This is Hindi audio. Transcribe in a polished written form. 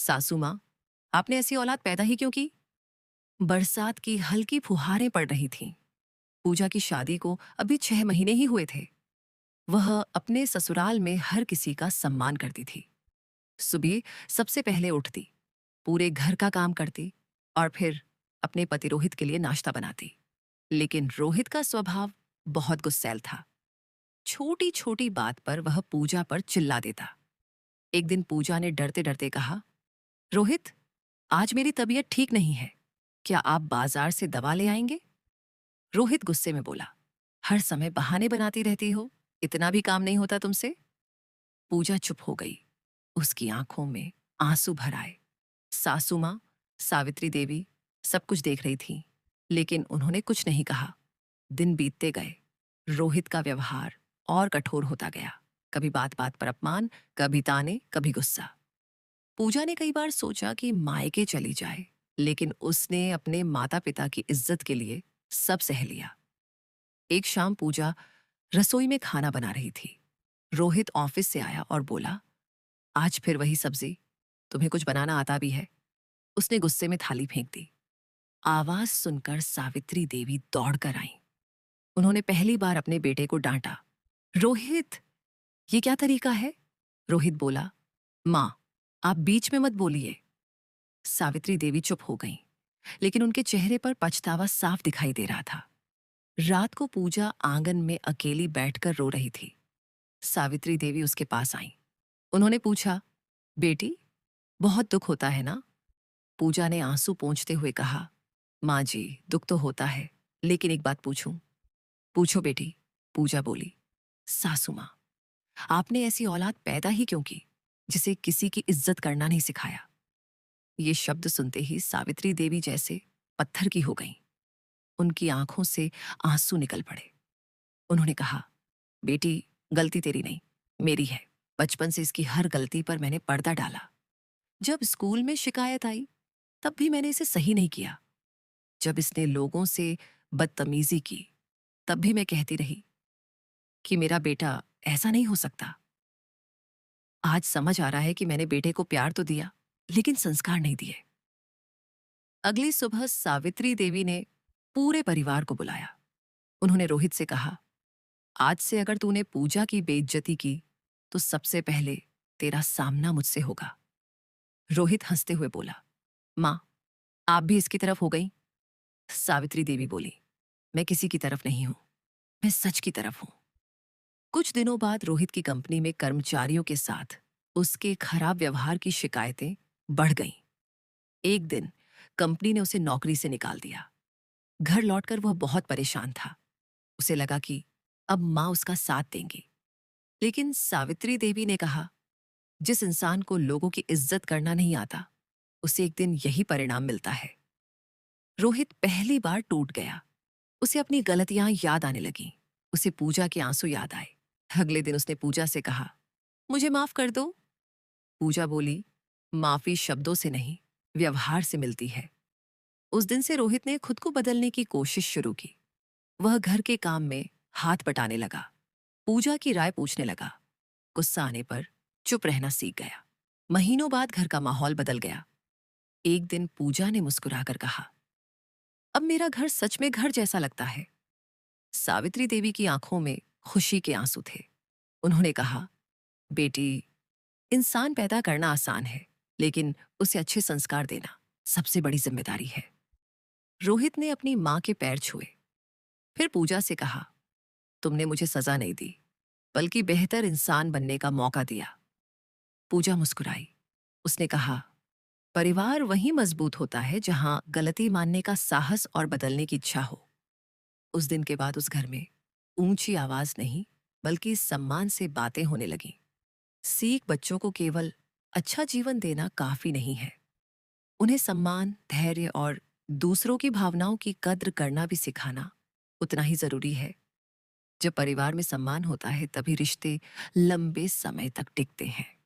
सासू माँ, आपने ऐसी औलाद पैदा ही क्यों की? बरसात की हल्की फुहारें पड़ रही थीं। पूजा की शादी को अभी 6 महीने ही हुए थे। वह अपने ससुराल में हर किसी का सम्मान करती थी। सुबह सबसे पहले उठती, पूरे घर का काम करती और फिर अपने पति रोहित के लिए नाश्ता बनाती। लेकिन रोहित का स्वभाव बहुत गुस्सैल था। छोटी छोटी बात पर वह पूजा पर चिल्ला देता। एक दिन पूजा ने डरते डरते कहा, रोहित, आज मेरी तबीयत ठीक नहीं है, क्या आप बाजार से दवा ले आएंगे? रोहित गुस्से में बोला, हर समय बहाने बनाती रहती हो, इतना भी काम नहीं होता तुमसे? पूजा चुप हो गई। उसकी आंखों में आंसू भर आए। सासू माँ, सावित्री देवी सब कुछ देख रही थी, लेकिन उन्होंने कुछ नहीं कहा। दिन बीतते गए। रोहित का व्यवहार और कठोर होता गया। कभी बात बात पर अपमान, कभी ताने, कभी गुस्सा। पूजा ने कई बार सोचा कि मायके चली जाए, लेकिन उसने अपने माता पिता की इज्जत के लिए सब सह लिया। एक शाम पूजा रसोई में खाना बना रही थी। रोहित ऑफिस से आया और बोला, आज फिर वही सब्जी, तुम्हें कुछ बनाना आता भी है? उसने गुस्से में थाली फेंक दी। आवाज सुनकर सावित्री देवी दौड़कर आई। उन्होंने पहली बार अपने बेटे को डांटा। रोहित, ये क्या तरीका है? रोहित बोला, मां, आप बीच में मत बोलिए। सावित्री देवी चुप हो गईं, लेकिन उनके चेहरे पर पछतावा साफ दिखाई दे रहा था। रात को पूजा आंगन में अकेली बैठकर रो रही थी। सावित्री देवी उसके पास आईं। उन्होंने पूछा, बेटी, बहुत दुख होता है ना? पूजा ने आंसू पोंछते हुए कहा, माँ जी, दुख तो होता है, लेकिन एक बात पूछूं? पूछो बेटी, पूजा बोली। सासू माँ, आपने ऐसी औलाद पैदा ही क्यों की, जिसे किसी की इज्जत करना नहीं सिखाया? ये शब्द सुनते ही सावित्री देवी जैसे पत्थर की हो गईं। उनकी आंखों से आंसू निकल पड़े। उन्होंने कहा, बेटी, गलती तेरी नहीं, मेरी है। बचपन से इसकी हर गलती पर मैंने पर्दा डाला। जब स्कूल में शिकायत आई, तब भी मैंने इसे सही नहीं किया। जब इसने लोगों से बदतमीजी की, तब भी मैं कहती रही कि मेरा बेटा ऐसा नहीं हो सकता। आज समझ आ रहा है कि मैंने बेटे को प्यार तो दिया, लेकिन संस्कार नहीं दिए। अगली सुबह सावित्री देवी ने पूरे परिवार को बुलाया। उन्होंने रोहित से कहा, आज से अगर तूने पूजा की बेइज्जती की, तो सबसे पहले तेरा सामना मुझसे होगा। रोहित हंसते हुए बोला, मां, आप भी इसकी तरफ हो गई? सावित्री देवी बोली, मैं किसी की तरफ नहीं हूं, मैं सच की तरफ हूं। कुछ दिनों बाद रोहित की कंपनी में कर्मचारियों के साथ उसके खराब व्यवहार की शिकायतें बढ़ गईं। एक दिन कंपनी ने उसे नौकरी से निकाल दिया। घर लौटकर वह बहुत परेशान था। उसे लगा कि अब मां उसका साथ देंगी। लेकिन सावित्री देवी ने कहा, जिस इंसान को लोगों की इज्जत करना नहीं आता, उसे एक दिन यही परिणाम मिलता है। रोहित पहली बार टूट गया। उसे अपनी गलतियां याद आने लगीं। उसे पूजा के आंसू याद आए। अगले दिन उसने पूजा से कहा, मुझे माफ कर दो। पूजा बोली, माफी शब्दों से नहीं, व्यवहार से मिलती है। उस दिन से रोहित ने खुद को बदलने की कोशिश शुरू की। वह घर के काम में हाथ बटाने लगा, पूजा की राय पूछने लगा, गुस्सा आने पर चुप रहना सीख गया। महीनों बाद घर का माहौल बदल गया। एक दिन पूजा ने मुस्कुराकर कहा, अब मेरा घर सच में घर जैसा लगता है। सावित्री देवी की आंखों में खुशी के आंसू थे। उन्होंने कहा, बेटी, इंसान पैदा करना आसान है, लेकिन उसे अच्छे संस्कार देना सबसे बड़ी जिम्मेदारी है। रोहित ने अपनी मां के पैर छुए। फिर पूजा से कहा, तुमने मुझे सजा नहीं दी, बल्कि बेहतर इंसान बनने का मौका दिया। पूजा मुस्कुराई। उसने कहा, परिवार वहीं मजबूत होता है जहां गलती मानने का साहस और बदलने की इच्छा हो। उस दिन के बाद उस घर में ऊंची आवाज नहीं, बल्कि सम्मान से बातें होने लगीं। सीख बच्चों को केवल अच्छा जीवन देना काफी नहीं है, उन्हें सम्मान, धैर्य और दूसरों की भावनाओं की कद्र करना भी सिखाना उतना ही जरूरी है। जब परिवार में सम्मान होता है, तभी रिश्ते लंबे समय तक टिकते हैं।